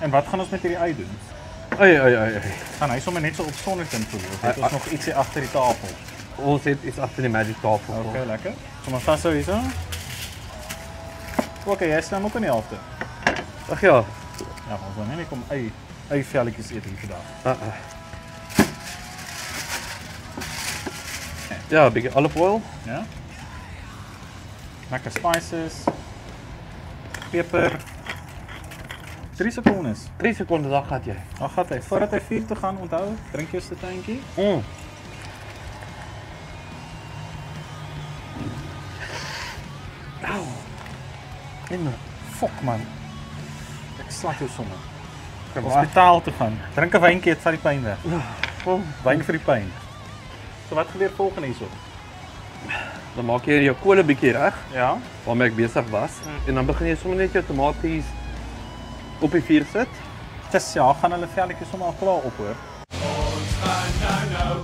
En wat gaan ons met hierdie ei doen? Ai. Gaan hy sommer net so op sonder in voel? Of het ons nog ietsie agter die tafel? Ons het iets agter die magic tafel. Okay, lekker. Kom ons gaan so hierso. Okay, jy staan ook in die helfte. Ag ja. Ja, ons gaan net kom ei velletjies eet hier vandag. Ja, 'n bietjie olive oil. Ja. Lekker spices. Peper. 3 sekondes. 3 sekondes dan gaan jy. Dan gaan hy. Voordat hy vuur toe gaan, onthou, drink jou steentjie. Au. En Fok man. Ek slag jou sommer. Hospitaal toe gaan. Drink 'n wyntjie, dit vat die pyn weg. Wyn vir die pyn. So wat gebeur volgende hierso? Dan maak jy jou kolle bietjie reg, Ja. waarmee ek besig was, en dan begin jy sommer net jou tomaties op die vuur sit. Dis ja, gaan hulle velletjies sommer al klaar op hoor. Ons gaan nou